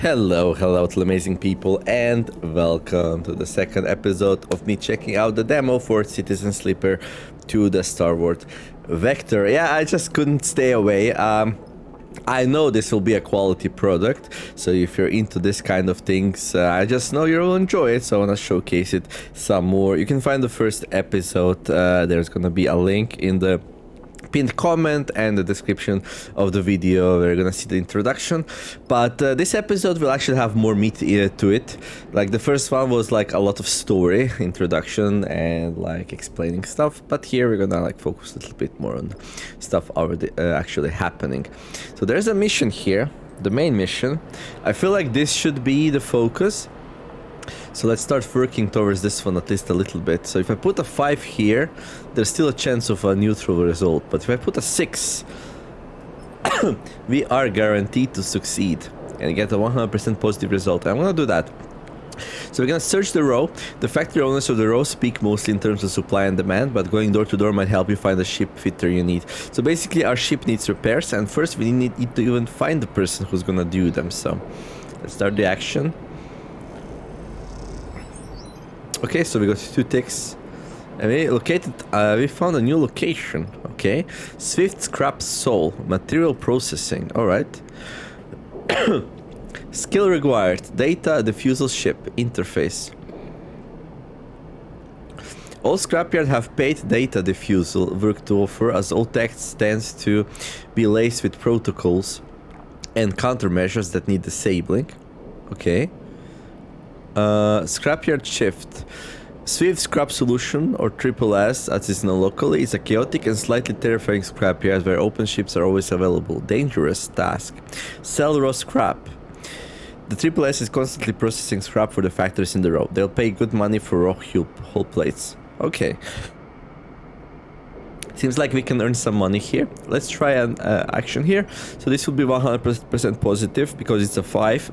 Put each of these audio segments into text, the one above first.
Hello to amazing people, and welcome to the second episode of me checking out the demo for Citizen Sleeper to the Star Wars Vector. Yeah, I just couldn't stay away. I know this will be a quality product, so if you're into this kind of things, I just know you'll enjoy it, so I want to showcase it some more. You can find the first episode, there's gonna be a link in the pinned comment and the description of the video. We're gonna see the introduction, but this episode will actually have more meat to it. Like the first one was like a lot of story introduction and like explaining stuff, but here we're gonna like focus a little bit more on stuff already actually happening. So there's a mission here, the main mission. I feel like this should be the focus, so let's start working towards this one at least a little bit. So if I put a 5 here, there's still a chance of a neutral result. But if I put a 6, we are guaranteed to succeed and get a 100% positive result. I'm gonna do that. So we're gonna search the row. The factory owners of the row speak mostly in terms of supply and demand, but going door to door might help you find the ship fitter you need. So basically our ship needs repairs, and first we need to even find the person who's gonna do them. So let's start the action. Okay, so we got 2 ticks. And we found a new location. Okay. Swift Scrap Soul. Material processing. Alright. Skill required. Data defusal ship. Interface. All scrapyards have paid data defusal work to offer, as all text tends to be laced with protocols and countermeasures that need disabling. Okay. Scrapyard shift. Swift Scrap Solution, or Triple S as is known locally, is a chaotic and slightly terrifying scrapyard where open ships are always available. Dangerous task. Sell raw scrap. The Triple S is constantly processing scrap for the factories in the row. They'll pay good money for raw hull plates. Okay. Seems like we can earn some money here. Let's try an action here. So this will be 100% positive because it's a 5.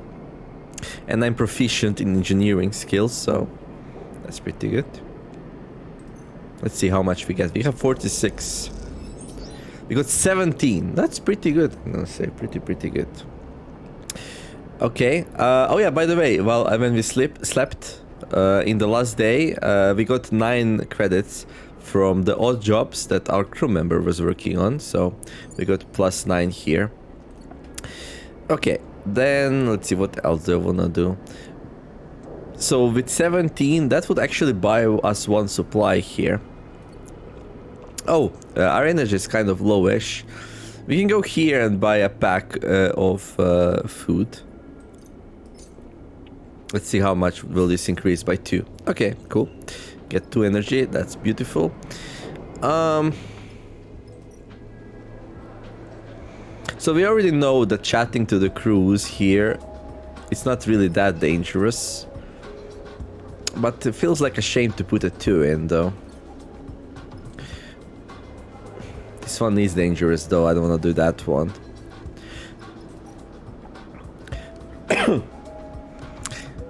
And I'm proficient in engineering skills, so that's pretty good. Let's see how much we get. We have 46. We got 17. That's pretty good. I'm gonna say pretty good. Okay. Oh yeah, by the way, when we slept in the last day, we got 9 credits from the odd jobs that our crew member was working on. So we got +9 here. Okay. Then let's see what else do I wanna do. So with 17, that would actually buy us 1 supply here. Oh, our energy is kind of lowish. We can go here and buy a pack of food. Let's see how much will this increase by 2. Okay, cool. Get 2 energy. That's beautiful. So we already know that chatting to the crews here, it's not really that dangerous. But it feels like a shame to put a 2 in, though. This one is dangerous, though. I don't want to do that one.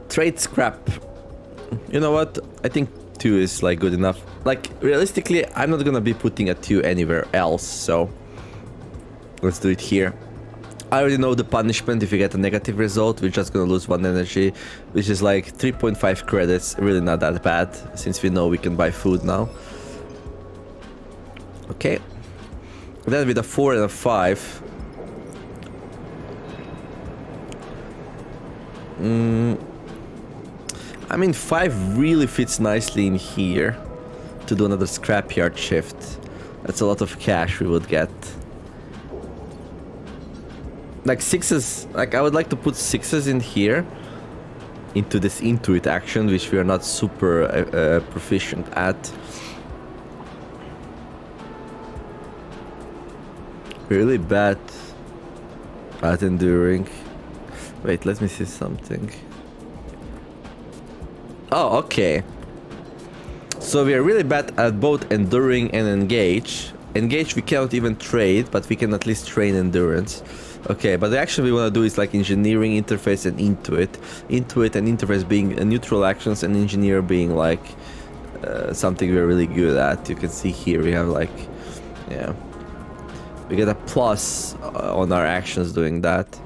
Trade scrap. You know what? I think 2 is like good enough. Like, realistically, I'm not gonna be putting a 2 anywhere else, so let's do it here. I already know the punishment. If you get a negative result, we're just gonna lose 1 energy, which is like 3.5 credits. Really not that bad, since we know we can buy food now. Okay. Then with a 4 and a 5. I mean, 5 really fits nicely in here to do another scrapyard shift. That's a lot of cash we would get. Like 6s, like I would like to put 6s in here into this Intuit action, which we are not super proficient at. Really bad at enduring. Wait, let me see something. Oh, okay. So we are really bad at both enduring and engage. Engage we cannot even trade, but we can at least train endurance. Okay, but actually we want to do is like engineering, interface, and Intuit. Intuit and interface being neutral actions, and engineer being like something we're really good at. You can see here we have like, yeah, we get a plus on our actions doing that.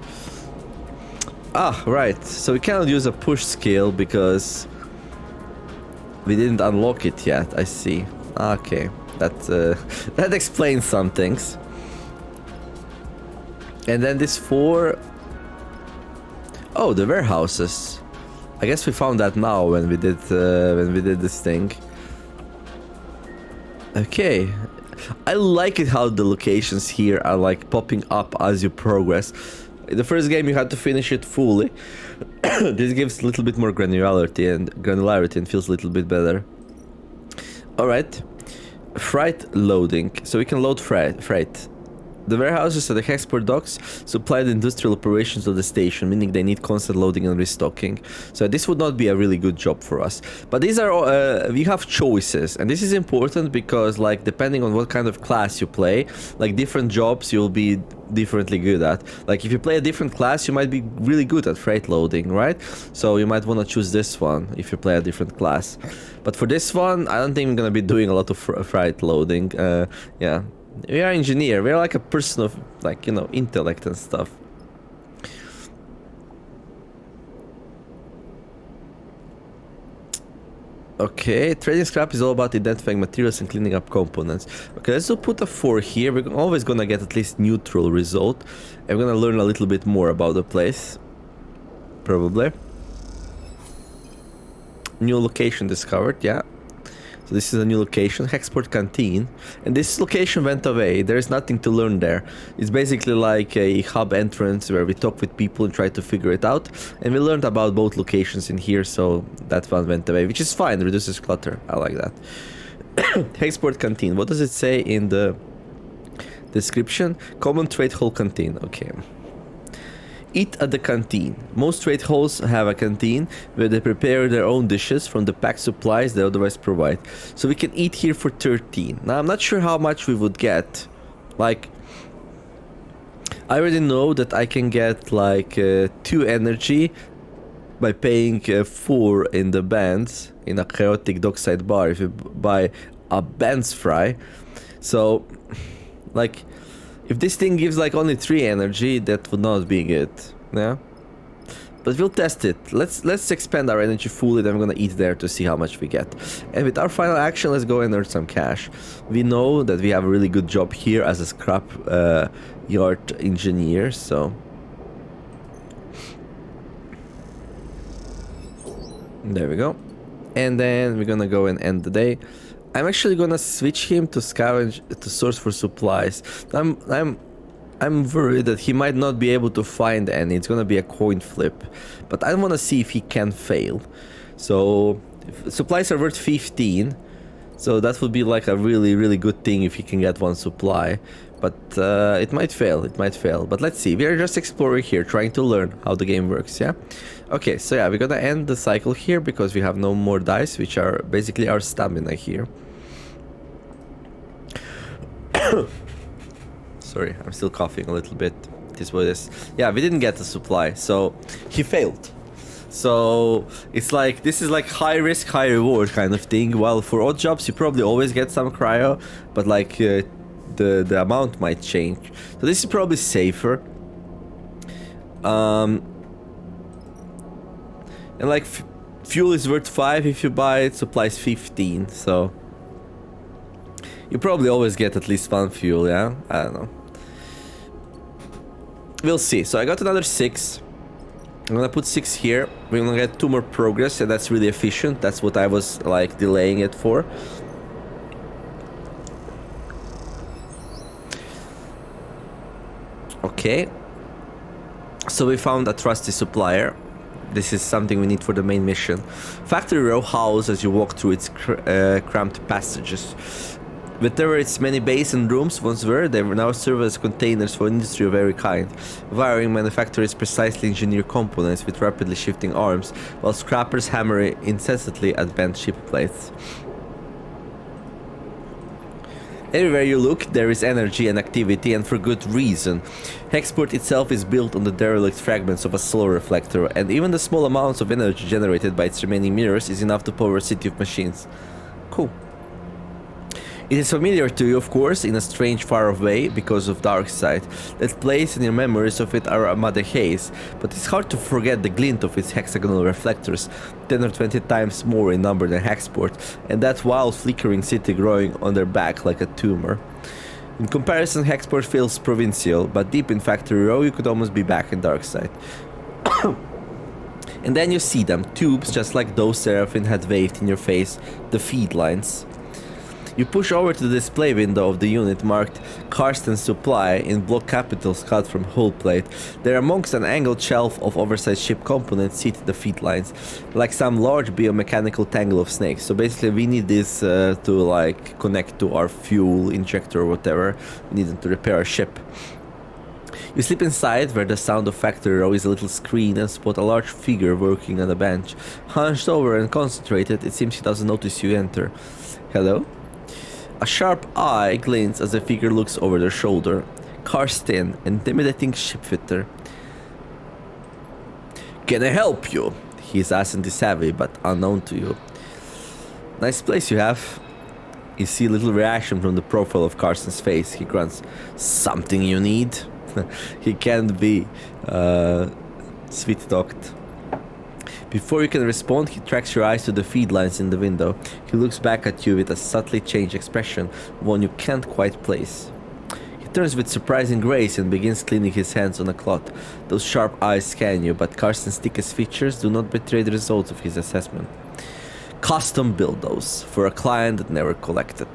Ah, right. So we cannot use a push skill because we didn't unlock it yet. I see. Okay, that that explains some things. And then this 4. Oh, the warehouses. I guess we found that now when we did this thing. Okay. I like it how the locations here are like popping up as you progress. In the first game you had to finish it fully. This gives a little bit more granularity and feels a little bit better. Alright. Freight loading. So we can load freight. The warehouses at the Hexport docks supply the industrial operations of the station, meaning they need constant loading and restocking. So this would not be a really good job for us. But these are, we have choices, and this is important because, like, depending on what kind of class you play, like, different jobs you'll be differently good at. Like, if you play a different class, you might be really good at freight loading, right? So you might want to choose this one if you play a different class. But for this one, I don't think I'm gonna be doing a lot of freight loading. Yeah. We are engineer. We are like a person of, like, you know, intellect and stuff. Okay, trading scrap is all about identifying materials and cleaning up components. Okay, let's put a 4 here. We're always gonna get at least neutral result. And we're gonna learn a little bit more about the place. Probably. New location discovered, yeah. So this is a new location, Hexport Canteen, and this location went away. There is nothing to learn there. It's basically like a hub entrance where we talk with people and try to figure it out, and we learned about both locations in here, so that one went away, which is fine, reduces clutter. I like that. Hexport Canteen, what does it say in the description? Common trade hall canteen, okay. Eat at the canteen. Most trade halls have a canteen where they prepare their own dishes from the packed supplies they otherwise provide. So we can eat here for 13. Now I'm not sure how much we would get. Like, I already know that I can get like 2 energy by paying 4 in the bands in a chaotic dockside bar if you buy a bands fry. So, like, if this thing gives like only 3 energy, that would not be good, yeah? But we'll test it. Let's expand our energy fully, then we're gonna eat there to see how much we get. And with our final action, let's go and earn some cash. We know that we have a really good job here as a scrap yard engineer, so... There we go. And then we're gonna go and end the day. I'm actually gonna switch him to scavenge, to source for supplies. I'm worried that he might not be able to find any. It's gonna be a coin flip, but I wanna see if he can fail. So supplies are worth 15, so that would be like a really good thing if he can get 1 supply. But it might fail. It might fail. But let's see. We are just exploring here, trying to learn how the game works. Yeah. Okay. So yeah, we're gonna end the cycle here because we have no more dice, which are basically our stamina here. Sorry, I'm still coughing a little bit. This was this. Yeah, we didn't get the supply, so he failed. So it's like, this is like high risk, high reward kind of thing. While for odd jobs, you probably always get some cryo, but like the amount might change. So this is probably safer. And like fuel is worth 5 if you buy it, supplies 15. So you probably always get at least 1 fuel, yeah? I don't know. We'll see. So I got another 6. I'm gonna put 6 here. We're gonna get 2 more progress, and that's really efficient. That's what I was like delaying it for. Okay. So we found a trusty supplier. This is something we need for the main mission. Factory row house as you walk through its cramped passages. Whatever its many bays and rooms once were, they now serve as containers for industry of every kind. Wiring manufactures precisely engineered components with rapidly shifting arms, while scrappers hammer incessantly at bent ship plates. Everywhere you look, there is energy and activity, and for good reason. Hexport itself is built on the derelict fragments of a solar reflector, and even the small amounts of energy generated by its remaining mirrors is enough to power a city of machines. Cool. It is familiar to you, of course, in a strange far way because of Darkseid. That place and your memories of it are a muddy haze, but it's hard to forget the glint of its hexagonal reflectors, 10 or 20 times more in number than Hexport, and that wild flickering city growing on their back like a tumor. In comparison, Hexport feels provincial, but deep in Factory Row you could almost be back in Darkseid. And then you see them, tubes just like those Seraphine had waved in your face, the feed lines. You push over to the display window of the unit marked Karsten Supply in block capitals cut from hull plate. There amongst an angled shelf of oversized ship components sit the feed lines, like some large biomechanical tangle of snakes. So basically we need this to like connect to our fuel injector or whatever. We need them to repair our ship. You slip inside, where the sound of Factory Row is a little screen, and spot a large figure working on a bench. Hunched over and concentrated, it seems he doesn't notice you enter. Hello? A sharp eye glints as the figure looks over their shoulder. Karsten, intimidating shipfitter. Can I help you? He is accent savvy, but unknown to you. Nice place you have. You see a little reaction from the profile of Karsten's face. He grunts, something you need? He can't be sweet-talked. Before you can respond, he tracks your eyes to the feed lines in the window. He looks back at you with a subtly changed expression, one you can't quite place. He turns with surprising grace and begins cleaning his hands on a cloth. Those sharp eyes scan you, but Karsten's thickest features do not betray the results of his assessment. Custom build those, for a client that never collected.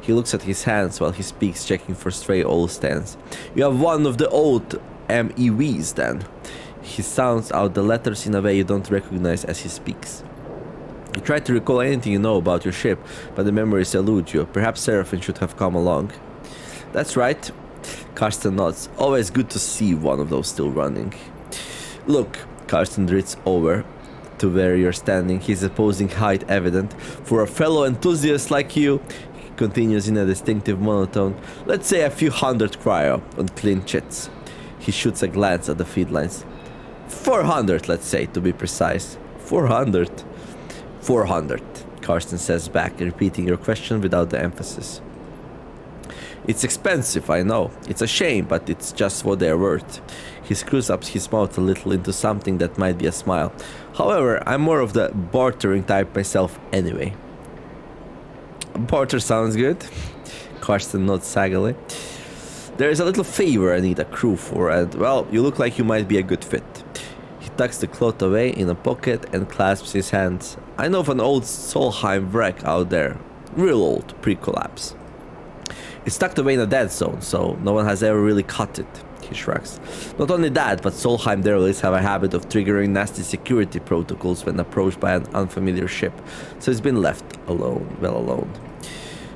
He looks at his hands while he speaks, checking for stray old stands. You have one of the old MEVs then. He sounds out the letters in a way you don't recognize as he speaks. You try to recall anything you know about your ship, but the memories elude you. Perhaps Seraphine should have come along. That's right. Karsten nods. Always good to see one of those still running. Look, Karsten drifts over to where you're standing, his opposing height evident. For a fellow enthusiast like you, he continues in a distinctive monotone, let's say a few hundred cryo on clean chits. He shoots a glance at the feed lines. 400, let's say, to be precise. 400? 400, Karsten says back, repeating your question without the emphasis. It's expensive, I know. It's a shame, but it's just what they're worth. He screws up his mouth a little into something that might be a smile. However, I'm more of the bartering type myself anyway. Barter sounds good. Karsten nods saggily. There is a little favor I need a crew for, and, well, you look like you might be a good fit. He tucks the cloth away in a pocket and clasps his hands. I know of an old Solheim wreck out there. Real old, pre-collapse. It's tucked away in a dead zone, so no one has ever really cut it. He shrugs. Not only that, but Solheim derelicts have a habit of triggering nasty security protocols when approached by an unfamiliar ship, so it's been left alone, well alone.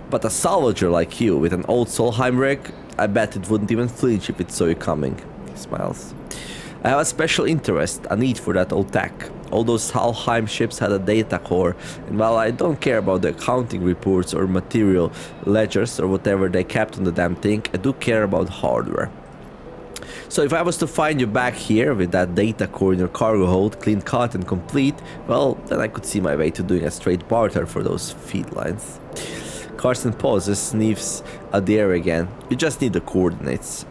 But a salvager like you, with an old Solheim wreck, I bet it wouldn't even flinch if it saw you coming. He smiles. I have a special interest, a need for that old tech. All those Solheim ships had a data core, and while I don't care about the accounting reports or material ledgers or whatever they kept on the damn thing, I do care about hardware. So if I was to find you back here with that data core in your cargo hold, clean cut and complete, well, then I could see my way to doing a straight barter for those feed lines. Karsten pauses, sniffs at the air again. You just need the coordinates.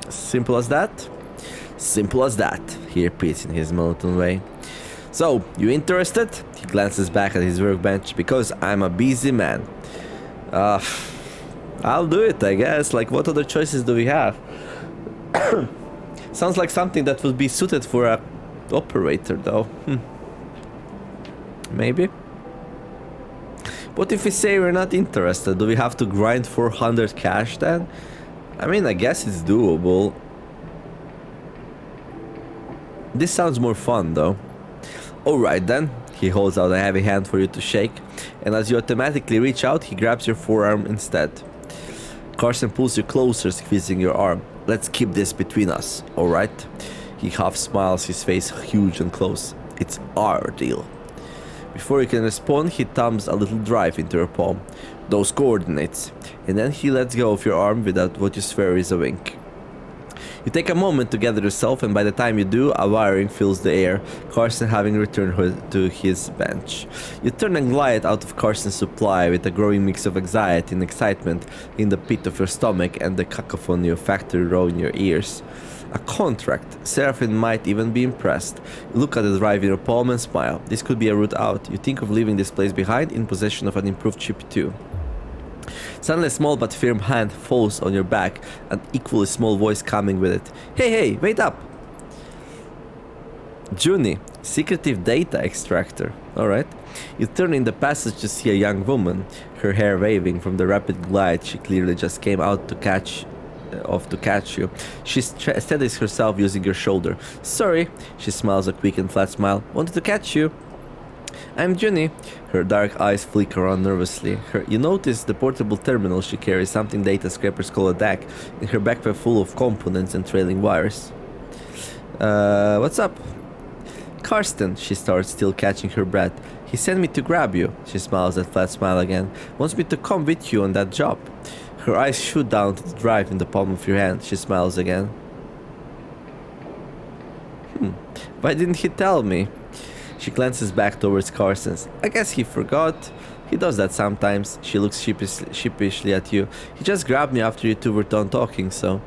Simple as that? Simple as that, he repeats in his monotone way. So, you interested? He glances back at his workbench. Because I'm a busy man. I'll do it, I guess. Like, what other choices do we have? Sounds like something that would be suited for a operator, though. Maybe. What if we say we're not interested? Do we have to grind 400 cash then? I mean, I guess it's doable. This sounds more fun, though. Alright then. He holds out a heavy hand for you to shake, and as you automatically reach out, he grabs your forearm instead. Karsten pulls you closer, squeezing your arm. Let's keep this between us, alright? He half smiles, his face huge and close. It's our deal. Before you can respond, he thumbs a little drive into your palm. Those coordinates. And then he lets go of your arm without what you swear is a wink. You take a moment to gather yourself, and by the time you do, a wiring fills the air, Carson having returned to his bench. You turn and glide out of Carson's supply with a growing mix of anxiety and excitement in the pit of your stomach and the cacophony of factory row in your ears. A contract. Seraphine might even be impressed. You look at the drive in your palm and smile. This could be a route out. You think of leaving this place behind in possession of an improved ship too. Suddenly a small but firm hand falls on your back, an equally small voice coming with it. Hey, wait up! Junie, secretive data extractor. Alright. You turn in the passage to see a young woman, her hair waving from the rapid glide she clearly just came out to catch you. She steadies herself using your shoulder. Sorry, she smiles a quick and flat smile. Wanted to catch you. I'm Junie. Her dark eyes flicker around nervously. You notice the portable terminal she carries, something data scrapers call a DAC, in her backpack full of components and trailing wires. What's up? Karsten, she starts, still catching her breath. He sent me to grab you. She smiles that flat smile again. Wants me to come with you on that job. Her eyes shoot down to the drive in the palm of your hand. She smiles again. Why didn't he tell me? She glances back towards Carson's. I guess he forgot. He does that sometimes. She looks sheepishly at you. He just grabbed me after you two were done talking, so...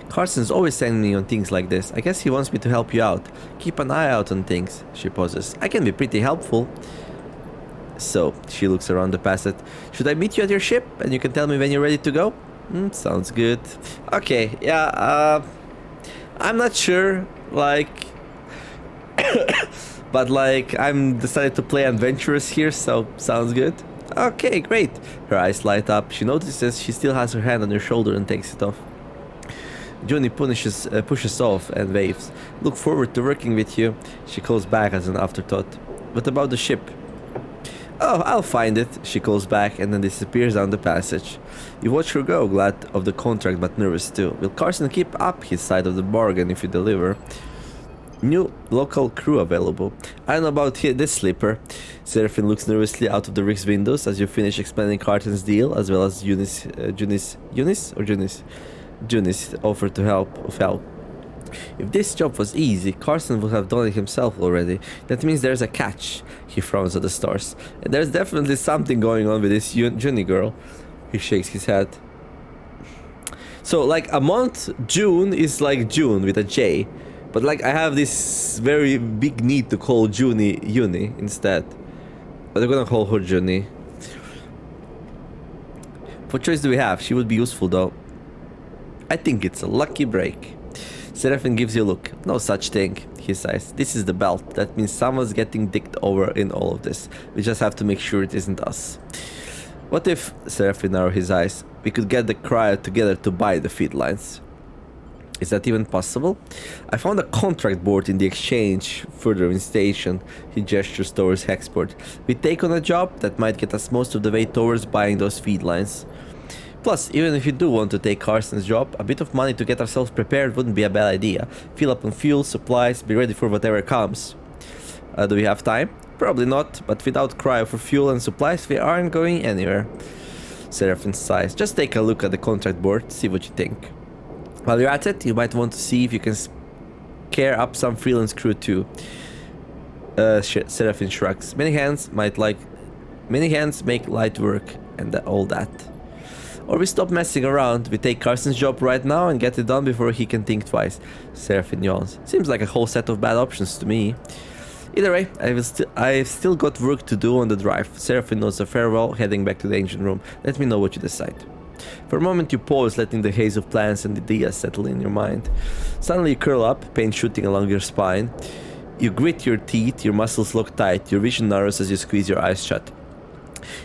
Carson's always sending me on things like this. I guess he wants me to help you out. Keep an eye out on things. She pauses. I can be pretty helpful. So, she looks around the passage. Should I meet you at your ship and you can tell me when you're ready to go? Sounds good. Okay, yeah, I'm not sure, like... but like, I'm decided to play adventurous here, so sounds good. Okay, great. Her eyes light up. She notices she still has her hand on your shoulder and takes it off. Junie pushes off and waves. Look forward to working with you. She calls back as an afterthought. What about the ship? Oh, I'll find it, she calls back and then disappears down the passage. You watch her go, glad of the contract but nervous too. Will Carson keep up his side of the bargain if you deliver? New local crew available. I don't know about this sleeper. Seraphine looks nervously out of the rig's windows as you finish explaining Carson's deal, as well as Junie's offer to help. If this job was easy, Carson would have done it himself already. That means there's a catch. He frowns at the stars. And there's definitely something going on with this Junie girl. He shakes his head. So, like, a month, June, is like June with a J. But, like, I have this very big need to call Junie instead. But I'm gonna call her Junie. What choice do we have? She would be useful, though. I think it's a lucky break. Seraphine gives you a look. No such thing, he sighs. This is the belt. That means someone's getting dicked over in all of this. We just have to make sure it isn't us. What if, Seraphine narrows his eyes, we could get the cryo together to buy the feed lines? Is that even possible? I found a contract board in the exchange further in station. He gestures towards Hexport. We take on a job that might get us most of the way towards buying those feed lines. Plus, even if you do want to take Carson's job, a bit of money to get ourselves prepared wouldn't be a bad idea. Fill up on fuel, supplies, be ready for whatever comes. Do we have time? Probably not, but without cryo for fuel and supplies, we aren't going anywhere. Seraphine sighs. Just take a look at the contract board, see what you think. While you're at it, you might want to see if you can scare up some freelance crew too. Seraphine shrugs. Many hands make light work, and all that. Or we stop messing around, we take Carson's job right now and get it done before he can think twice. Seraphine yawns. Seems like a whole set of bad options to me. Either way, I've still got work to do on the drive. Seraphine nods a farewell, heading back to the engine room. Let me know what you decide. For a moment you pause, letting the haze of plans and ideas settle in your mind. Suddenly you curl up, pain shooting along your spine. You grit your teeth, your muscles lock tight, your vision narrows as you squeeze your eyes shut.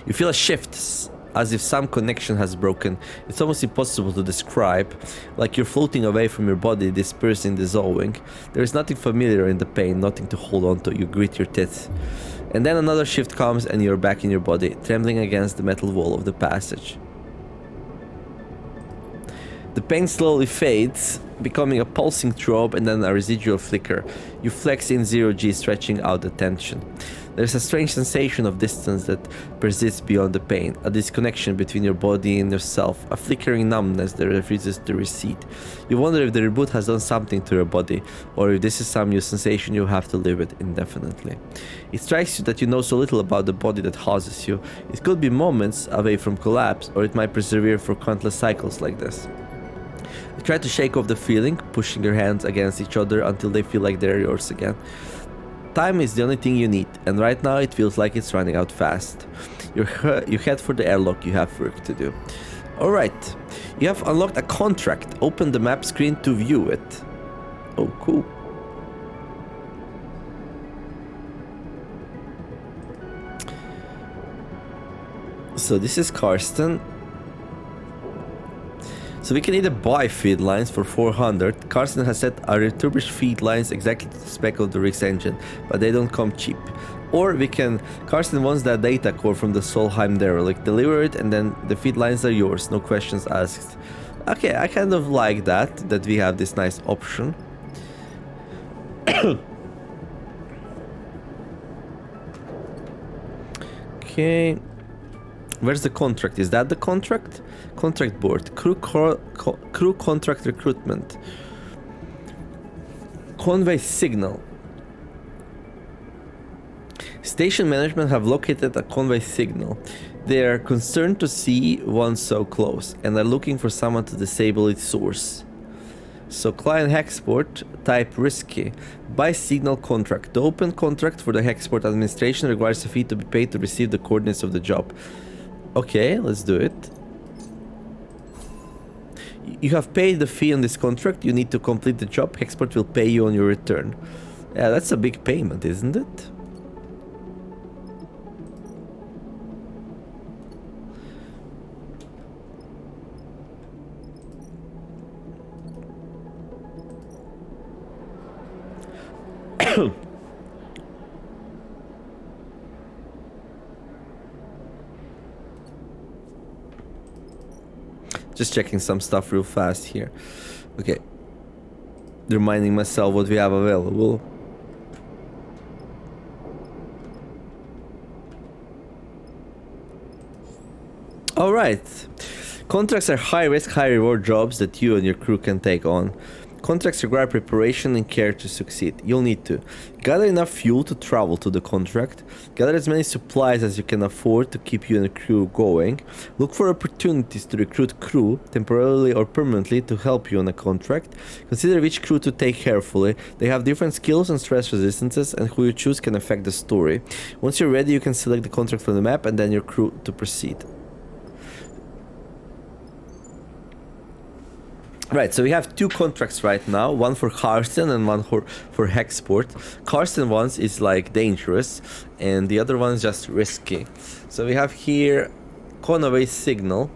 You feel a shift, as if some connection has broken. It's almost impossible to describe, like you're floating away from your body, dispersing, dissolving. There is nothing familiar in the pain, nothing to hold on to. You grit your teeth. And then another shift comes and you're back in your body, trembling against the metal wall of the passage. The pain slowly fades, becoming a pulsing throb and then a residual flicker. You flex in 0G, stretching out the tension. There's a strange sensation of distance that persists beyond the pain, a disconnection between your body and yourself, a flickering numbness that refuses to recede. You wonder if the reboot has done something to your body, or if this is some new sensation you have to live with indefinitely. It strikes you that you know so little about the body that houses you. It could be moments away from collapse, or it might persevere for countless cycles like this. You try to shake off the feeling, pushing your hands against each other until they feel like they're yours again. Time is the only thing you need, and right now it feels like it's running out fast. You head for the airlock, you have work to do. Alright, you have unlocked a contract. Open the map screen to view it. Oh, cool. So this is Karsten. So we can either buy feed lines for 400. Karsten has set our refurbished feed lines exactly to the spec of the rig's engine, but they don't come cheap. Or we can... Karsten wants that data core from the Solheim derelict. Deliver it and then the feed lines are yours, no questions asked. Okay, I kind of like that we have this nice option. Okay... Where's the contract? Is that the contract? Contract board. Crew contract recruitment. Convey signal. Station management have located a convey signal. They are concerned to see one so close and are looking for someone to disable its source. So client Hexport, type risky. Buy signal contract. The open contract for the Hexport administration requires a fee to be paid to receive the coordinates of the job. Okay, let's do it. You have paid the fee on this contract. You need to complete the job. Hexport will pay you on your return. Yeah, that's a big payment, isn't it? Just checking some stuff real fast here. Okay. Reminding myself what we have available. Alright. Contracts are high risk, high reward jobs that you and your crew can take on. Contracts require preparation and care to succeed. You'll need to gather enough fuel to travel to the contract, gather as many supplies as you can afford to keep you and the crew going, look for opportunities to recruit crew, temporarily or permanently, to help you on a contract, consider which crew to take carefully. They have different skills and stress resistances, and who you choose can affect the story. Once you're ready, you can select the contract from the map and then your crew to proceed. Right, so we have two contracts right now, one for Karsten and one for Hexport. Karsten ones is like dangerous and the other one is just risky. So we have here convey signal.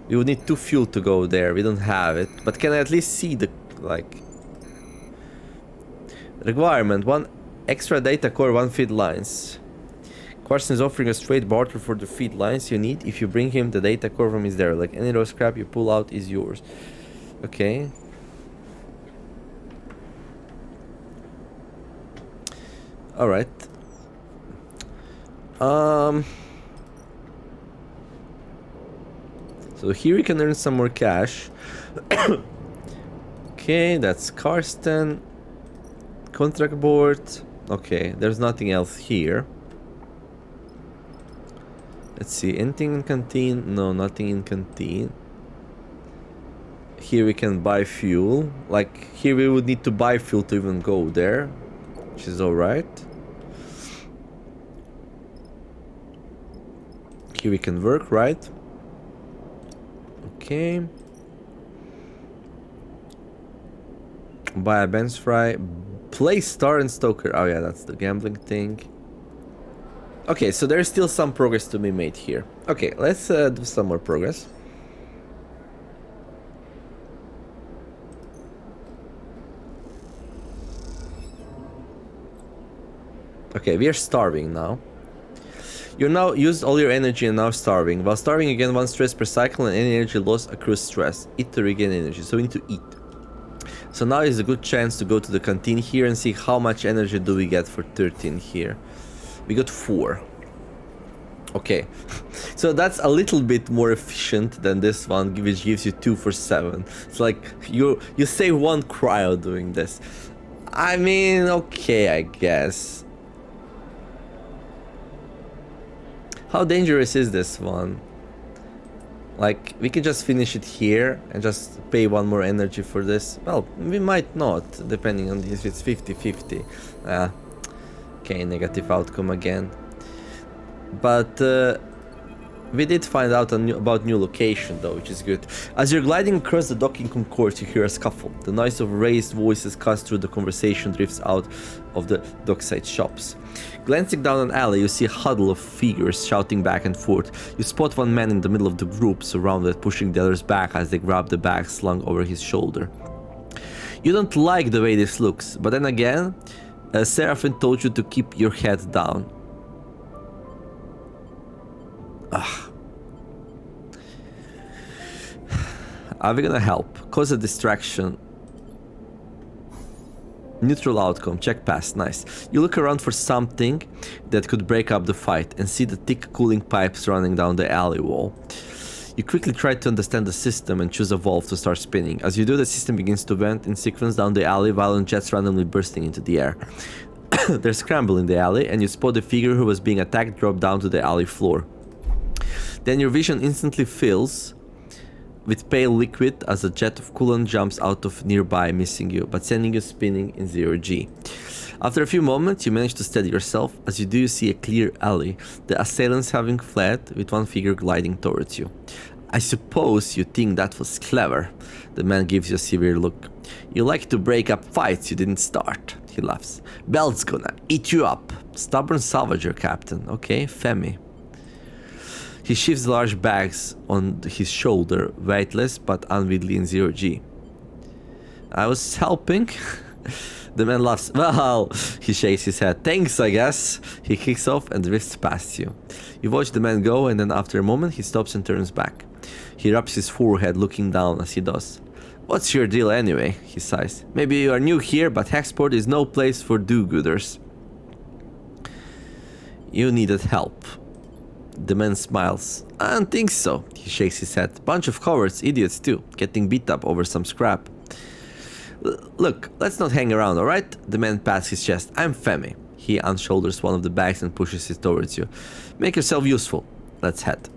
We would need 2 fuel to go there, we don't have it. But can I at least see the, like... Requirement, 1 extra data core, 1 feed lines. Karsten is offering a straight barter for the feed lines you need if you bring him the data core from his derelict. Any raw scrap you pull out is yours. Okay. All right. So here we can earn some more cash. Okay, that's Karsten. Contract board. Okay, there's nothing else here. Let's see, anything in canteen? No, nothing in canteen. Here we can buy fuel. Like, here we would need to buy fuel to even go there, which is alright. Here we can work, right? Okay. Buy a bench fry. Play Star and Stoker. Oh yeah, that's the gambling thing. Okay, so there's still some progress to be made here. Okay, let's do some more progress. Okay, we are starving now. You're now used all your energy and now starving. While starving, you gain 1 stress per cycle and any energy loss accrues stress. Eat to regain energy, so we need to eat. So now is a good chance to go to the canteen here and see how much energy do we get for 13 here. We got 4. Okay, so that's a little bit more efficient than this one, which gives you 2 for 7. It's like you save 1 cryo doing this. I mean, okay, I guess. How dangerous is this one? Like, we can just finish it here and just pay 1 more energy for this. Well, we might not, depending on if it's 50-50. Okay, negative outcome again. But we did find out about new location though, which is good. As you're gliding across the docking concourse, you hear a scuffle. The noise of raised voices cuts through the conversation, drifts out of the dockside shops. Glancing down an alley, you see a huddle of figures shouting back and forth. You spot one man in the middle of the group, surrounded, pushing the others back as they grab the bag slung over his shoulder. You don't like the way this looks, but then again, Seraphim told you to keep your head down. Are we gonna help? Cause a distraction. Neutral outcome. Check past. Nice. You look around for something that could break up the fight and see the thick cooling pipes running down the alley wall. You quickly try to understand the system and choose a valve to start spinning. As you do, the system begins to vent in sequence down the alley, violent jets randomly bursting into the air. There's scramble in the alley, and you spot the figure who was being attacked drop down to the alley floor. Then your vision instantly fills with pale liquid as a jet of coolant jumps out of nearby, missing you, but sending you spinning in 0G. After a few moments, you manage to steady yourself. As you do, you see a clear alley, the assailants having fled, with one figure gliding towards you. I suppose you think that was clever. The man gives you a severe look. You like to break up fights you didn't start. He laughs. Belt's gonna eat you up. Stubborn salvager, Captain. Okay, Femi. He shifts large bags on his shoulder, weightless but unwieldy in 0G. I was helping. The man laughs. Well, he shakes his head. Thanks, I guess. He kicks off and drifts past you. You watch the man go, and then after a moment he stops and turns back. He rubs his forehead, looking down as he does. What's your deal anyway? He sighs. Maybe you are new here, but Hexport is no place for do-gooders. You needed help. The man smiles. I don't think so. He shakes his head. Bunch of cowards, idiots too, getting beat up over some scrap. Look, let's not hang around, alright? The man pats his chest. I'm Femi. He unshoulders one of the bags and pushes it towards you. Make yourself useful. Let's head.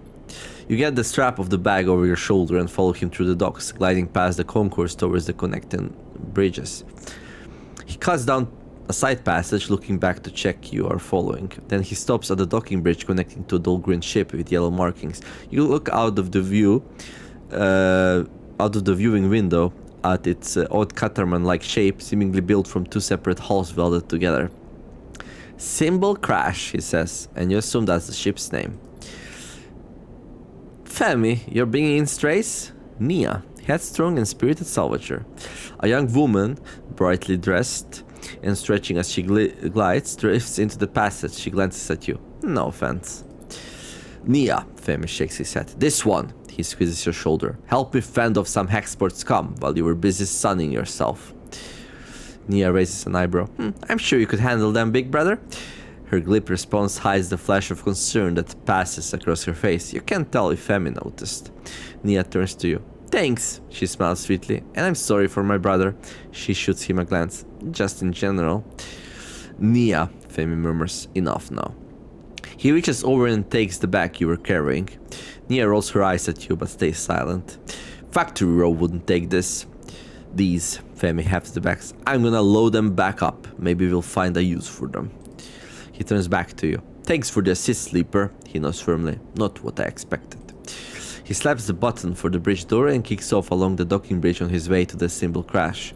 You get the strap of the bag over your shoulder and follow him through the docks, gliding past the concourse towards the connecting bridges. He cuts down a side passage, looking back to check you are following. Then he stops at the docking bridge connecting to a dull green ship with yellow markings. You look out of the viewing window at its odd catamaran-like shape, seemingly built from 2 separate hulls welded together. Symbol Crash, he says, and you assume that's the ship's name. Femi, you're bringing in strays? Nia, headstrong and spirited salvager. A young woman, brightly dressed and stretching as she glides, drifts into the passage. She glances at you. No offense. Nia, Femi shakes his head. This one. He squeezes your shoulder. Help me fend off some Hexport scum while you were busy sunning yourself. Nia raises an eyebrow. I'm sure you could handle them, big brother. Her glib response hides the flash of concern that passes across her face. You can't tell if Femi noticed. Nia turns to you. Thanks, she smiles sweetly. And I'm sorry for my brother. She shoots him a glance. Just in general. Nia, Femi murmurs. Enough now. He reaches over and takes the bag you were carrying. Nia rolls her eyes at you but stays silent. Factory row wouldn't take this. These, Femi hefts the bags. I'm gonna load them back up. Maybe we'll find a use for them. He turns back to you. Thanks for the assist, Sleeper. He nods firmly. Not what I expected. He slaps the button for the bridge door and kicks off along the docking bridge on his way to the Symbol Crash.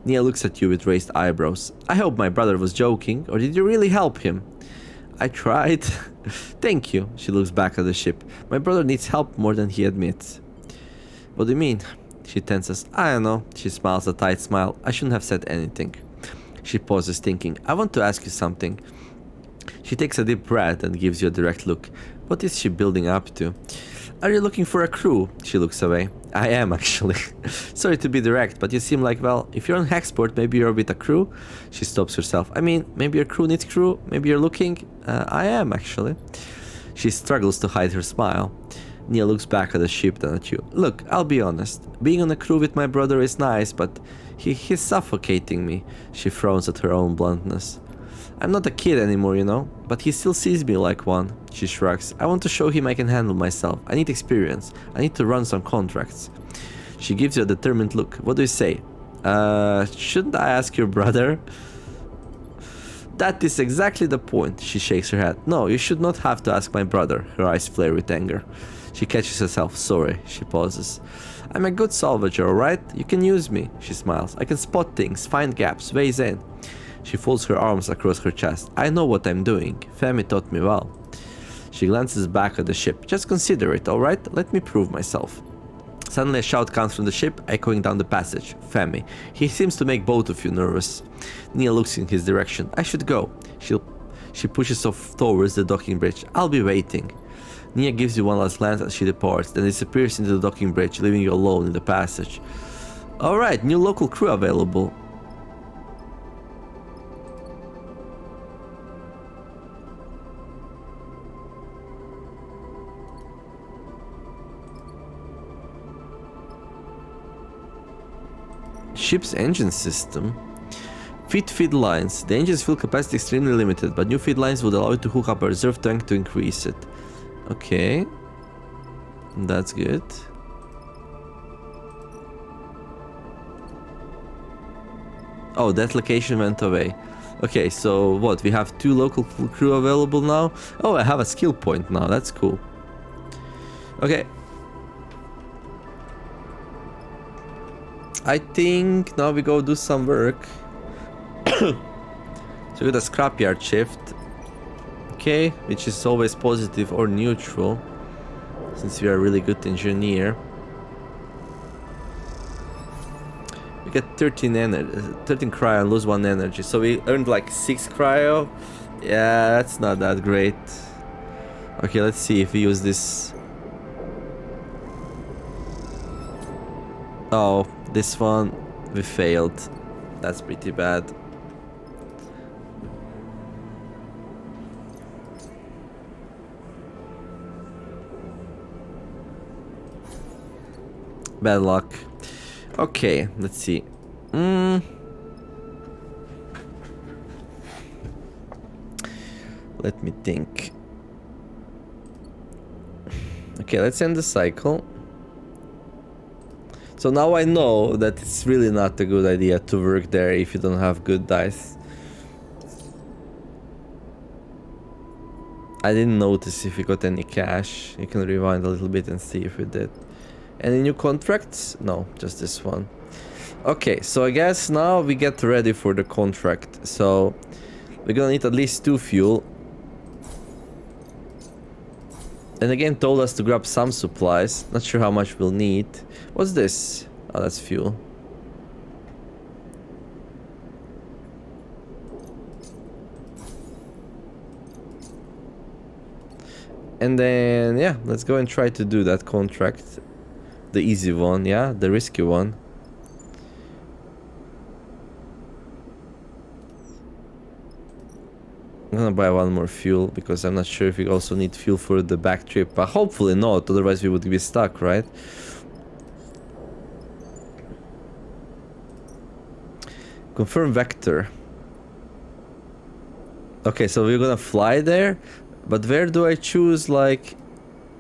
Nia looks at you with raised eyebrows. I hope my brother was joking, or did you really help him? I tried. Thank you. She looks back at the ship. My brother needs help more than he admits. What do you mean? She tenses. I don't know. She smiles a tight smile. I shouldn't have said anything. She pauses, thinking. I want to ask you something. She takes a deep breath and gives you a direct look. What is she building up to? Are you looking for a crew? She looks away. I am, actually. Sorry to be direct, but you seem like, well, if you're on Hexport, maybe you're with a crew? She stops herself. I mean, maybe your crew needs crew? Maybe you're looking? I am, actually. She struggles to hide her smile. Nia looks back at the ship, then at you. Look, I'll be honest. Being on a crew with my brother is nice, but he's suffocating me. She frowns at her own bluntness. I'm not a kid anymore, you know, but he still sees me like one. She shrugs. I want to show him I can handle myself. I need experience. I need to run some contracts. She gives you a determined look. What do you say? Shouldn't I ask your brother? That is exactly the point. She shakes her head. No, you should not have to ask my brother. Her eyes flare with anger. She catches herself. Sorry. She pauses. I'm a good salvager, alright? You can use me. She smiles. I can spot things, find gaps, ways in. She folds her arms across her chest. I know what I'm doing. Femi taught me well. She glances back at the ship. Just consider it, alright? Let me prove myself. Suddenly a shout comes from the ship, echoing down the passage. Femi. He seems to make both of you nervous. Nia looks in his direction. I should go. She pushes off towards the docking bridge. I'll be waiting. Nia gives you one last glance as she departs, then disappears into the docking bridge, leaving you alone in the passage. Alright, new local crew available. Ship's engine system. Feed lines. The engine's fuel capacity is extremely limited, but new feed lines would allow you to hook up a reserve tank to increase it. Okay. That's good. Oh, that location went away. Okay, so what? We have 2 local crew available now? Oh, I have a skill point now. That's cool. Okay. I think now we go do some work. So we got a scrapyard shift. Okay, which is always positive or neutral, since we are a really good engineer. We get 13 cryo and lose 1 energy. So we earned like 6 cryo. Yeah, that's not that great. Okay, let's see if we use this. Oh, this one we failed. That's pretty bad. Bad luck. Okay, let's see. Let me think. Okay, let's end the cycle. So now I know that it's really not a good idea to work there if you don't have good dice. I didn't notice if we got any cash. You can rewind a little bit and see if we did. Any new contracts? No, just this one. Okay, so I guess now we get ready for the contract. So we're gonna need at least 2 fuel. And the game told us to grab some supplies. Not sure how much we'll need. What's this? Oh, that's fuel. And then, yeah, let's go and try to do that contract. The easy one, yeah, the risky one. I'm gonna buy 1 more fuel because I'm not sure if we also need fuel for the back trip, but hopefully not, otherwise we would be stuck, right? Confirm vector. Okay, so we're gonna fly there, but where do I choose, like,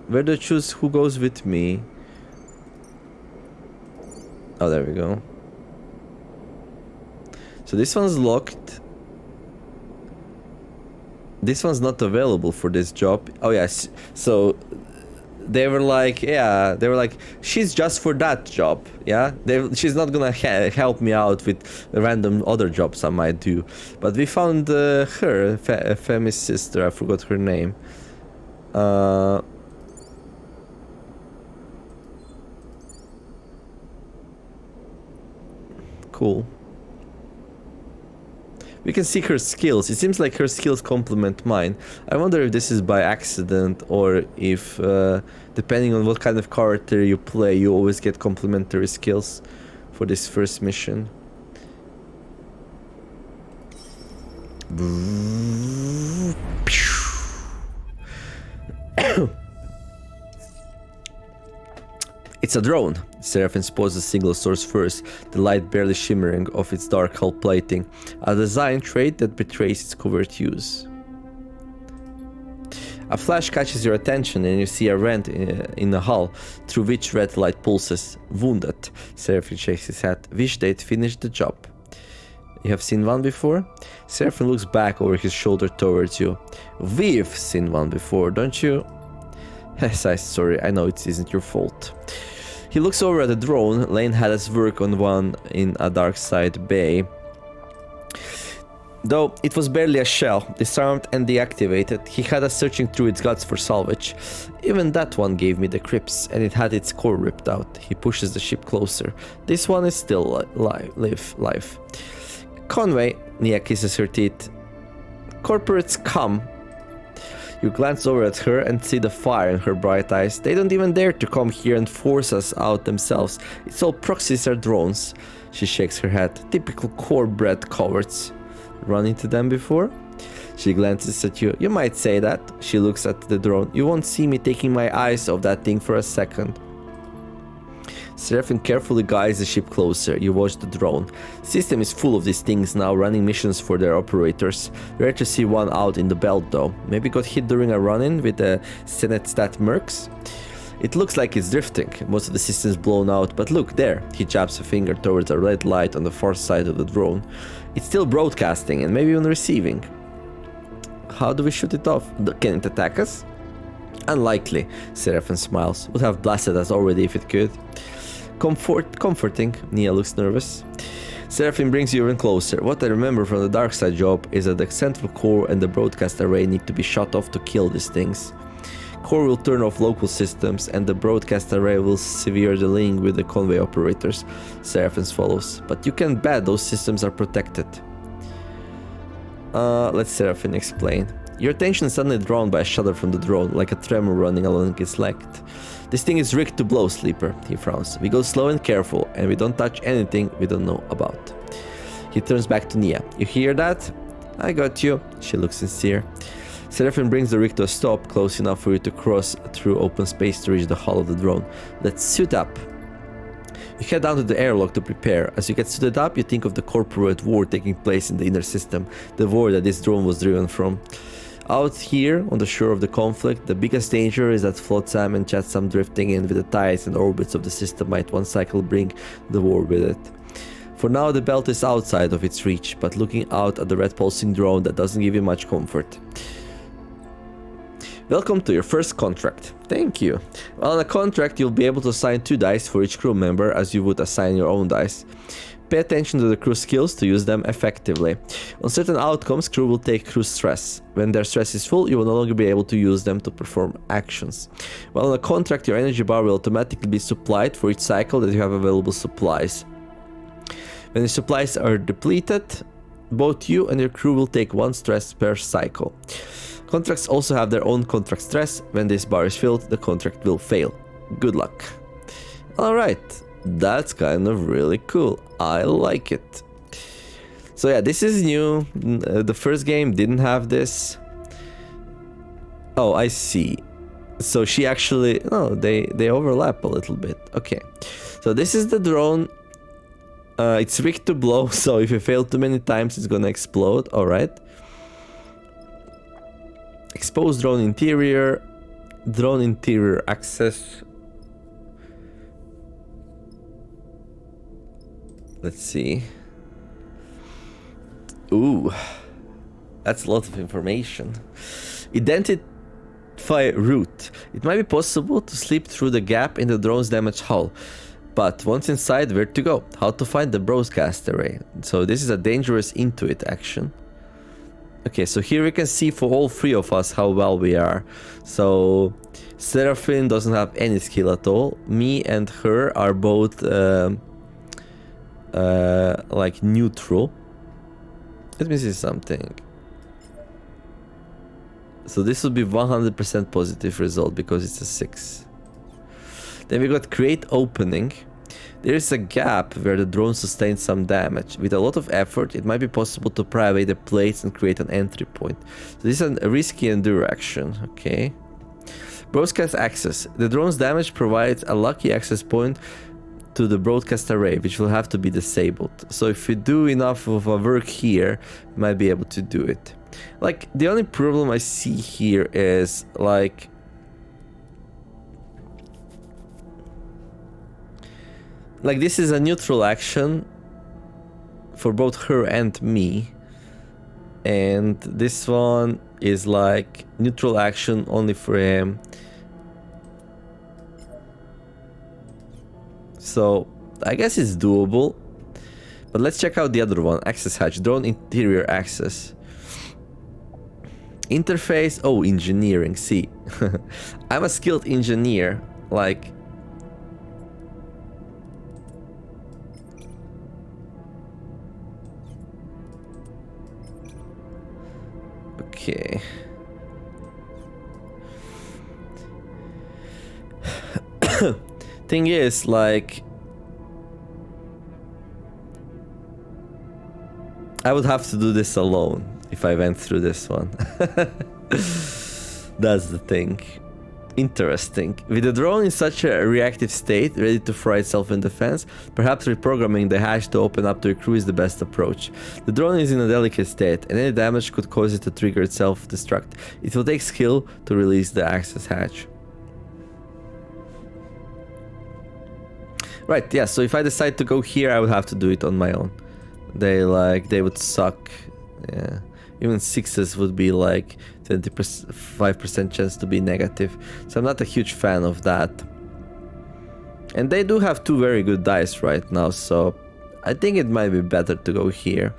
where do I choose who goes with me? Oh, there we go. So this one's locked. This one's not available for this job. Oh yes, so they were like, yeah, they were like, she's just for that job, yeah? She's not gonna help me out with random other jobs I might do. But we found her, Femi's sister, I forgot her name. Cool. We can see her skills. It seems like her skills complement mine. I wonder if this is by accident or if, depending on what kind of character you play, you always get complementary skills for this first mission. It's a drone. Seraphim spots a single source first, the light barely shimmering off its dark hull plating, a design trait that betrays its covert use. A flash catches your attention and you see a rent in the hull through which red light pulses. Wounded. Seraphim shakes his head. Wish they'd finished the job. You have seen one before? Seraphim looks back over his shoulder towards you. We've seen one before, don't you? Yes, sorry, I know it isn't your fault. He looks over at the drone. Lane had us work on one in a dark side bay. Though it was barely a shell, disarmed and deactivated, he had us searching through its guts for salvage. Even that one gave me the creeps, and it had its core ripped out. He pushes the ship closer. This one is still live. Conway, Nia kisses her teeth. Corporates come. You glance over at her and see the fire in her bright eyes. They don't even dare to come here and force us out themselves. It's all proxies or drones. She shakes her head. Typical core-bred cowards. Run into them before? She glances at you. You might say that. She looks at the drone. You won't see me taking my eyes off that thing for a second. Seraphim carefully guides the ship closer. You watch the drone. System is full of these things now, running missions for their operators. Rare to see one out in the belt though. Maybe got hit during a run-in with the Senate Stat Mercs? It looks like it's drifting. Most of the system's blown out, but look there. He jabs a finger towards a red light on the far side of the drone. It's still broadcasting and maybe even receiving. How do we shoot it off? Can it attack us? Unlikely. Seraphim smiles. Would have blasted us already if it could. Comforting. Nia looks nervous. Seraphim brings you even closer. What I remember from the dark side job is that the central core and the broadcast array need to be shut off to kill these things. Core will turn off local systems and the broadcast array will sever the link with the Conway operators. Seraphim follows. But you can bet those systems are protected. Let Seraphim explain. Your attention is suddenly drawn by a shudder from the drone, like a tremor running along its leg. This thing is rigged to blow, Sleeper, he frowns. We go slow and careful, and we don't touch anything we don't know about. He turns back to Nia. You hear that? I got you. She looks sincere. Seraphim brings the rig to a stop, close enough for you to cross through open space to reach the hull of the drone. Let's suit up. You head down to the airlock to prepare. As you get suited up, you think of the corporate war taking place in the inner system, the war that this drone was driven from. Out here, on the shore of the conflict, the biggest danger is that Flotsam and Chatsam drifting in with the tides and orbits of the system might one cycle bring the war with it. For now, the belt is outside of its reach, but looking out at the red pulsing drone, that doesn't give you much comfort. Welcome to your first contract. Thank you. Well, on a contract, you'll be able to assign 2 dice for each crew member as you would assign your own dice. Pay attention to the crew skills to use them effectively. On certain outcomes, crew will take crew stress. When their stress is full, you will no longer be able to use them to perform actions. While on a contract, your energy bar will automatically be supplied for each cycle that you have available supplies. When the supplies are depleted, both you and your crew will take 1 stress per cycle. Contracts also have their own contract stress. When this bar is filled, the contract will fail. Good luck. Alright. That's kind of really cool. I like it. So yeah, this is new. The first game didn't have this. Oh, I see. So she actually... Oh, they overlap a little bit. Okay. So this is the drone. It's rigged to blow, so if you fail too many times, it's gonna explode. Alright. Exposed drone interior. Drone interior access. Let's see. Ooh, that's a lot of information. Identify route. It might be possible to slip through the gap in the drone's damaged hull. But once inside, where to go? How to find the broadcast array. So this is a dangerous intuit action. Okay, so here we can see for all 3 of us how well we are. So Seraphim doesn't have any skill at all. Me and her are both... like neutral. Let me see something. So this would be 100% positive result because it's a 6. Then we got create opening. There is a gap where the drone sustains some damage. With a lot of effort, it might be possible to pry away the plates and create an entry point. So this is a risky enduro action, okay. Broadcast access. The drone's damage provides a lucky access point to the broadcast array, which will have to be disabled. So if you do enough of a work here, you might be able to do it. Like, the only problem I see here is, like, this is a neutral action for both her and me. And this one is like neutral action only for him. So I guess it's doable. But let's check out the other one. Access hatch, drone interior access. Interface, oh, engineering, see. I'm a skilled engineer, like... Okay. Thing is, like... I would have to do this alone if I went through this one. That's the thing. Interesting. With the drone in such a reactive state, ready to fry itself in defense, perhaps reprogramming the hatch to open up to your crew is the best approach. The drone is in a delicate state, and any damage could cause it to trigger its self-destruct. It will take skill to release the access hatch. Right, yeah, so if I decide to go here, I would have to do it on my own. They would suck. Yeah. Even 6s would be like 25% chance to be negative. So I'm not a huge fan of that. And they do have 2 very good dice right now, so I think it might be better to go here.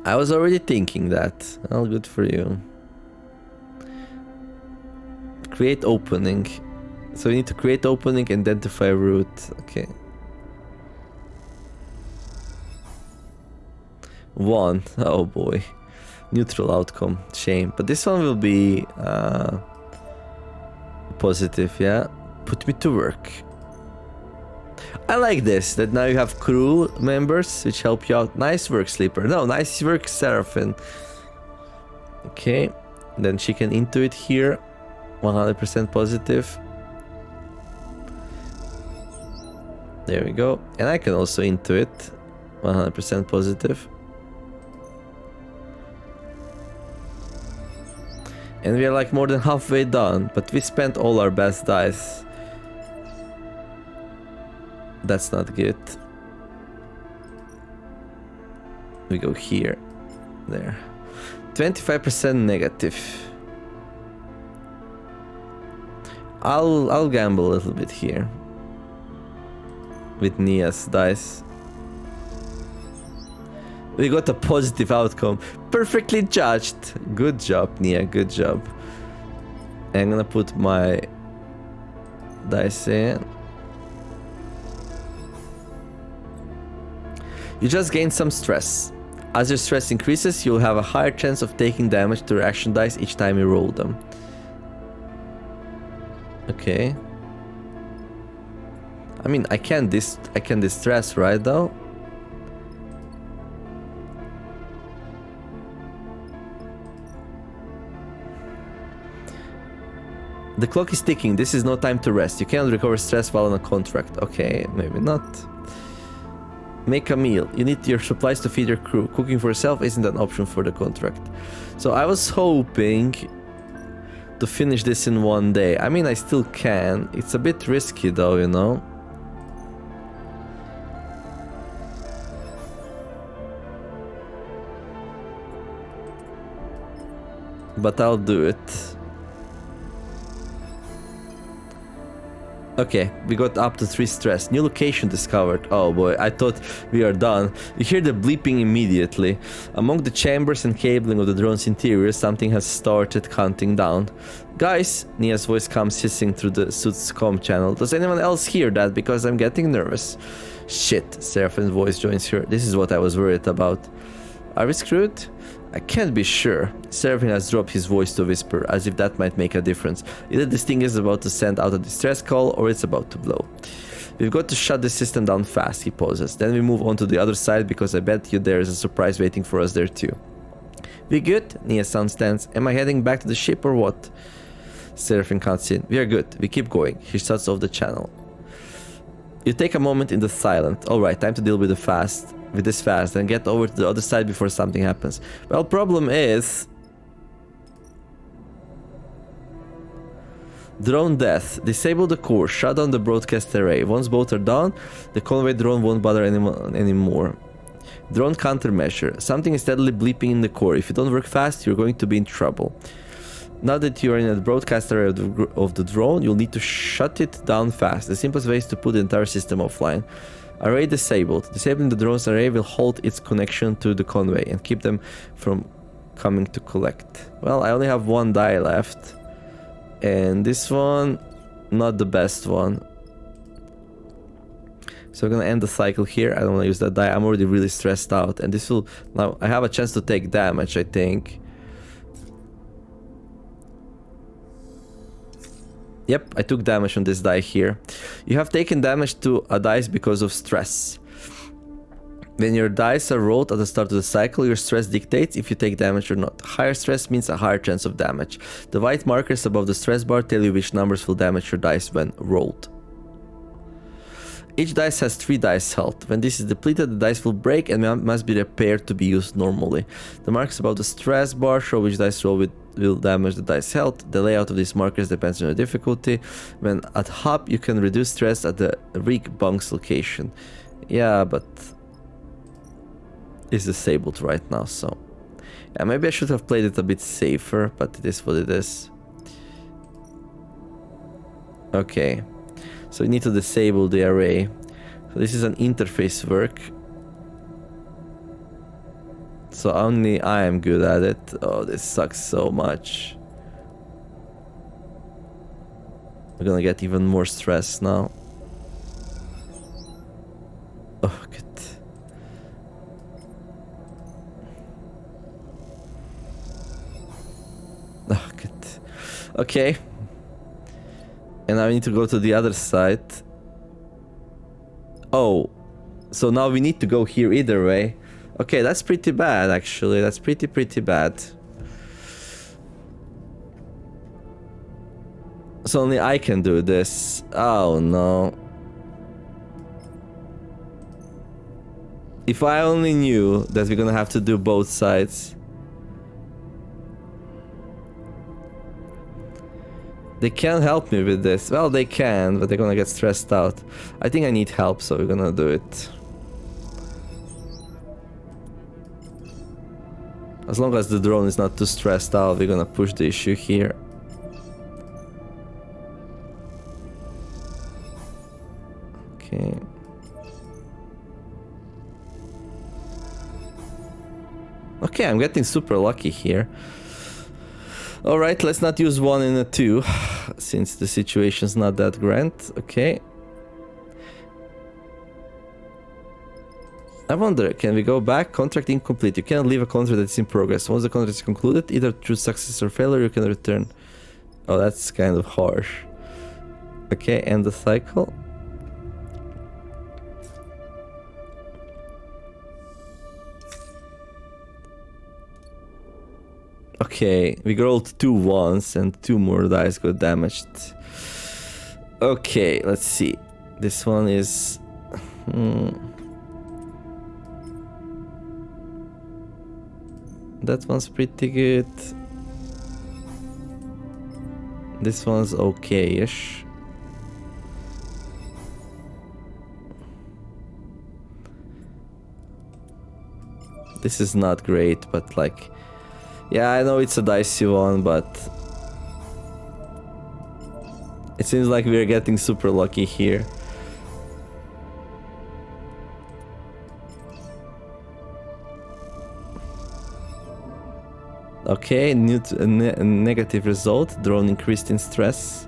I was already thinking that. Well, good for you. Create opening. So we need to create opening, identify route. Okay. 1. Oh boy. Neutral outcome. Shame. But this one will be positive, yeah? Put me to work. I like this, that now you have crew members which help you out. Nice work, Sleeper. No, nice work, Seraphim. Okay. Then she can intuit here. 100% positive. There we go. And I can also intuit. 100% positive. And we are like more than halfway done, but we spent all our best dice. That's not good. We go here. There. 25% negative. I'll gamble a little bit here. With Nia's dice. We got a positive outcome. Perfectly judged. Good job, Nia. Good job. I'm gonna put my dice in. You just gain some stress. As your stress increases, you'll have a higher chance of taking damage to reaction dice each time you roll them. Okay. I mean, I can distress, right, though? The clock is ticking. This is no time to rest. You cannot recover stress while on a contract. Okay, maybe not. Make a meal. You need your supplies to feed your crew. Cooking for yourself isn't an option for the contract. So I was hoping to finish this in one day. I mean, I still can. It's a bit risky though, you know. But I'll do it. Okay, we got up to 3 stress. New location discovered. Oh boy, I thought we are done. You hear the bleeping immediately. Among the chambers and cabling of the drone's interior, something has started counting down. Guys, Nia's voice comes hissing through the suit's comm channel. Does anyone else hear that? Because I'm getting nervous. Shit, Seraphine's voice joins her. This is what I was worried about. Are we screwed? I can't be sure. Seraphine has dropped his voice to a whisper, as if that might make a difference. Either this thing is about to send out a distress call, or it's about to blow. We've got to shut the system down fast, he pauses. Then we move on to the other side, because I bet you there is a surprise waiting for us there too. We good? Nia sounds tense. Am I heading back to the ship or what? Seraphine cuts in. We are good. We keep going. He shuts off the channel. You take a moment in the silent. Alright, time to deal with this fast and get over to the other side before something happens. Well, problem is... Drone death. Disable the core. Shut down the broadcast array. Once both are done, the convoy drone won't bother anyone anymore. Drone countermeasure. Something is steadily bleeping in the core. If you don't work fast, you're going to be in trouble. Now that you are in the broadcast area of the drone, you'll need to shut it down fast. The simplest way is to put the entire system offline. Array disabled. Disabling the drone's array will hold its connection to the convoy and keep them from coming to collect. Well, I only have 1 die left. And this one, not the best one. So I'm gonna end the cycle here. I don't want to use that die. I'm already really stressed out. And this will... Now, I have a chance to take damage, I think. Yep, I took damage on this die here. You have taken damage to a dice because of stress. When your dice are rolled at the start of the cycle, your stress dictates if you take damage or not. Higher stress means a higher chance of damage. The white markers above the stress bar tell you which numbers will damage your dice when rolled. Each dice has 3 dice health. When this is depleted, the dice will break and must be repaired to be used normally. The markers above the stress bar show which dice roll will damage the dice health. The layout of these markers depends on the difficulty. When at hub, you can reduce stress at the weak bunks location. Yeah, but it's disabled right now, so... Yeah, maybe I should have played it a bit safer, but it is what it is. Okay. So we need to disable the array. So this is an interface work. So only I am good at it. Oh, this sucks so much. We're gonna get even more stress now. Oh, good. Oh, good. Okay. And now we need to go to the other side. Oh. So now we need to go here either way. Okay, that's pretty bad actually. That's pretty bad. So only I can do this. Oh no. If I only knew that we're gonna have to do both sides. They can't help me with this. Well, they can, but they're gonna get stressed out. I think I need help, so we're gonna do it. As long as the drone is not too stressed out, we're gonna push the issue here. Okay. Okay, I'm getting super lucky here. Alright, let's not use 1 and a 2, since the situation's not that grand. Okay. I wonder, can we go back? Contract incomplete. You cannot leave a contract that's in progress. Once the contract is concluded, either through success or failure, you can return. Oh, that's kind of harsh. Okay, end the cycle. Okay, we rolled 2 once and 2 more dice got damaged. Okay, let's see. This one is... That one's pretty good. This one's okay-ish. This is not great, but like... Yeah, I know it's a dicey one, but... It seems like we're getting super lucky here. Okay, negative result. Drone increased in stress.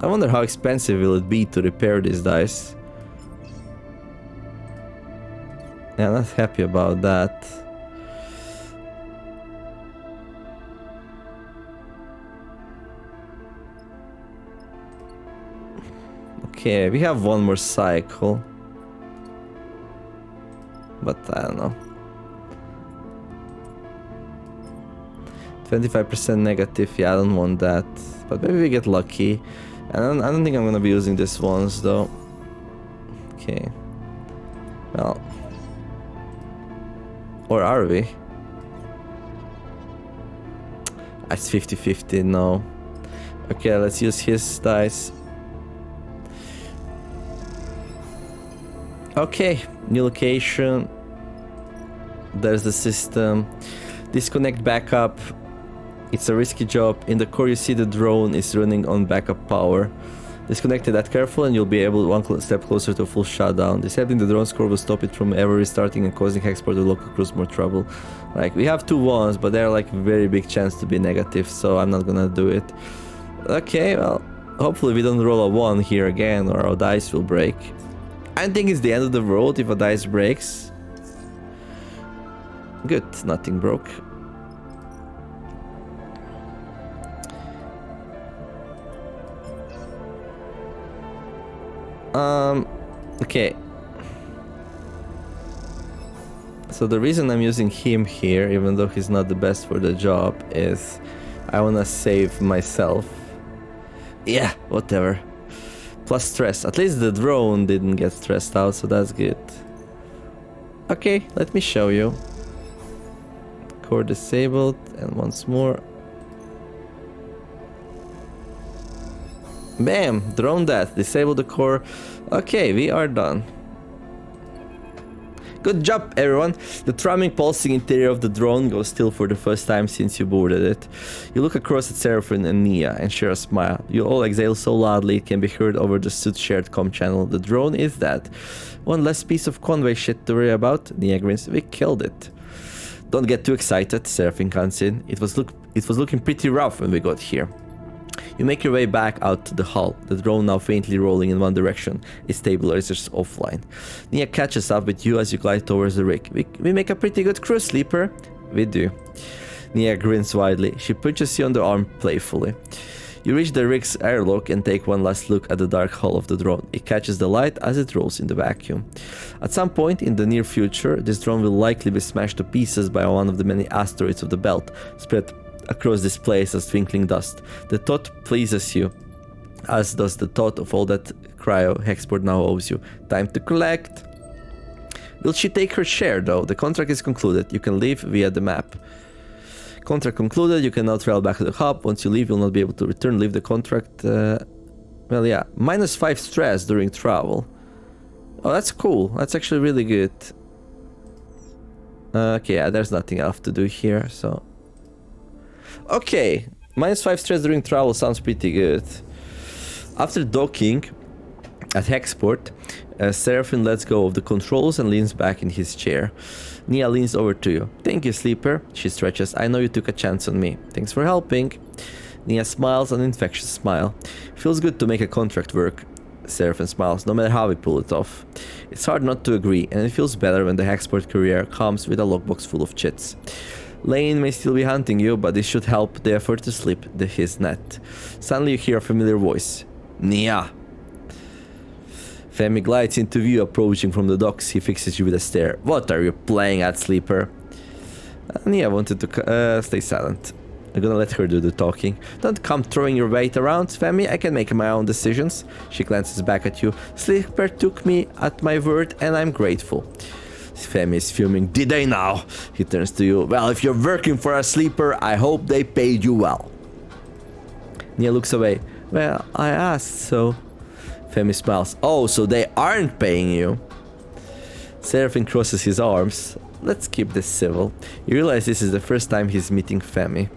I wonder how expensive will it be to repair these dice. Yeah, I'm not happy about that. Okay, we have one more cycle. But I don't know. 25% negative, yeah, I don't want that. But maybe we get lucky. I don't think I'm gonna be using this once though. Okay. Well. Or are we? It's 50-50, no. Okay, let's use his dice. Okay, new location. There's the system. Disconnect backup. It's a risky job. In the core you see the drone is running on backup power. Disconnect that careful and you'll be able one step closer to a full shutdown. Disabling the drone's core will stop it from ever restarting and causing Hexport or local crews more trouble. Like, we have 2 ones, but they're like very big chance to be negative, so I'm not gonna do it. Okay, well, hopefully we don't roll a 1 here again or our dice will break. I don't think it's the end of the world if a dice breaks. Good, nothing broke. Okay. So the reason I'm using him here, even though he's not the best for the job, is I wanna save myself. Yeah, whatever. Plus stress. At least the drone didn't get stressed out, so that's good. Okay, let me show you. Core disabled, and once more. Bam! Drone death. Disable the core. Okay, we are done. Good job, everyone. The thrumming, pulsing interior of the drone goes still for the first time since you boarded it. You look across at Seraphine and Nia and share a smile. You all exhale so loudly it can be heard over the suit-shared comm channel. The drone is dead. One less piece of Conway shit to worry about. Nia grins. We killed it. Don't get too excited, Seraphine comes in. It was looking pretty rough when we got here. You make your way back out to the hull, the drone now faintly rolling in one direction, its stabilizers offline. Nia catches up with you as you glide towards the rig. We make a pretty good crew, Sleeper. We do. Nia grins widely. She punches you on the arm playfully. You reach the rig's airlock and take one last look at the dark hull of the drone. It catches the light as it rolls in the vacuum. At some point in the near future, this drone will likely be smashed to pieces by one of the many asteroids of the belt, spread across this place as twinkling dust. The thought pleases you, as does the thought of all that cryo Hexport now owes you. Time to collect. Will she take her share though? The contract is concluded. You can leave via the map. Contract concluded. You can now travel back to the hub. Once you leave, you'll not be able to return. Leave the contract. Well, yeah. -5 stress during travel. Oh, that's cool. That's actually really good. Okay, yeah, there's nothing else to do here, so... Okay, -5 stress during travel sounds pretty good. After docking at Hexport, Seraphine lets go of the controls and leans back in his chair. Nia leans over to you. Thank you, Sleeper. She stretches. I know you took a chance on me. Thanks for helping. Nia smiles an infectious smile. Feels good to make a contract work. Seraphine smiles, no matter how we pull it off. It's hard not to agree, and it feels better when the Hexport courier comes with a lockbox full of chits. Lane may still be hunting you, but this should help the effort to slip his net. Suddenly you hear a familiar voice. Nia! Femi glides into view, approaching from the docks. He fixes you with a stare. What are you playing at, Sleeper? Nia wanted to stay silent. I'm gonna let her do the talking. Don't come throwing your weight around, Femi. I can make my own decisions. She glances back at you. Sleeper took me at my word, and I'm grateful. Femi is fuming. Did they now? He turns to you. Well, if you're working for a Sleeper, I hope they paid you well. Nia looks away. Well, I asked, so... Femi smiles. Oh, so they aren't paying you. Seraphine crosses his arms. let's keep this civil. You realize this is the first time he's meeting Femi.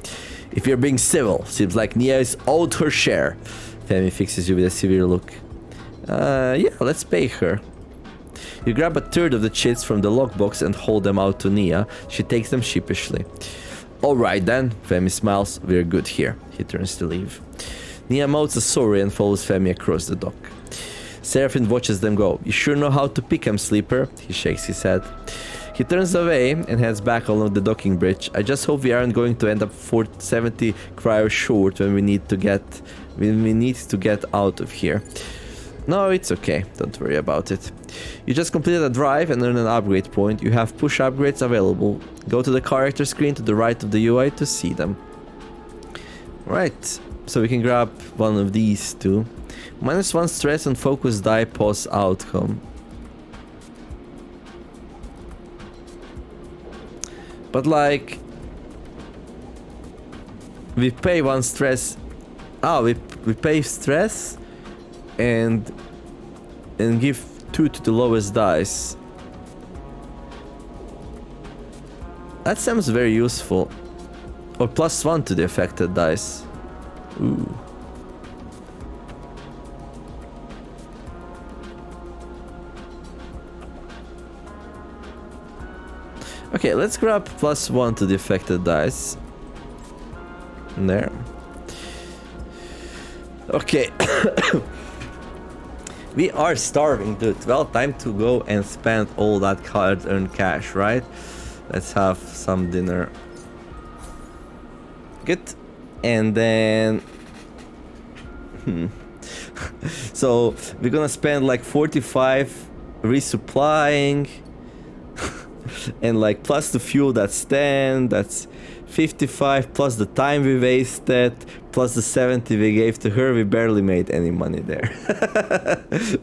If you're being civil, seems like Nia is owed her share. Femi fixes you with a severe look. Yeah, let's pay her. You grab a third of the chits from the lockbox and hold them out to Nia. She takes them sheepishly. Alright then, Femi smiles. We're good here. He turns to leave. Nia mouths a sorry and follows Femi across the dock. Seraphine watches them go. You sure know how to pick 'em, Sleeper? He shakes his head. He turns away and heads back along the docking bridge. I just hope we aren't going to end up 470 cryo short when we need to get out of here. No, it's okay. Don't worry about it. You just completed a drive and earned an upgrade point. You have push upgrades available. Go to the character screen to the right of the UI to see them. Right, so we can grab one of these two. -1 stress and focus die pause outcome. But like, we pay 1 stress. We pay stress and give 2 to the lowest dice. That seems very useful. Or +1 to the affected dice. Ooh. Okay, let's grab +1 to the affected dice. There. Okay. We are starving, dude. Well, time to go and spend all that hard-earned cash, right? Let's have some dinner. Good. And then... So, we're gonna spend like 45 resupplying. And like plus the fuel that's 10, that's 55, plus the time we wasted, plus the 70 we gave to her. We barely made any money there.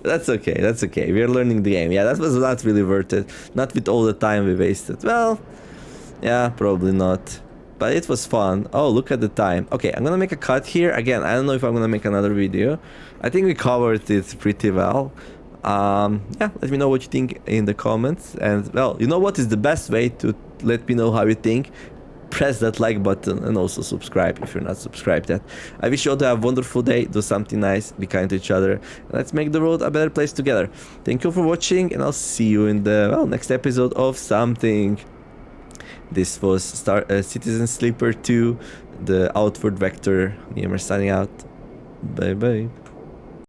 That's okay, that's okay. We're learning the game. Yeah, that was not really worth it. Not with all the time we wasted. Well, yeah, probably not. But it was fun. Oh, look at the time. Okay, I'm gonna make a cut here. Again, I don't know if I'm gonna make another video. I think we covered it pretty well. Yeah, let me know what you think in the comments. And well, you know what is the best way to let me know how you think? Press that like button and also subscribe if you're not subscribed yet. I wish you all to have a wonderful day, do something nice, be kind to each other, and let's make the world a better place together. Thank you for watching, and I'll see you in the next episode of something. This was Citizen Sleeper 2, the Outward Vector. Neymar signing out. Bye bye.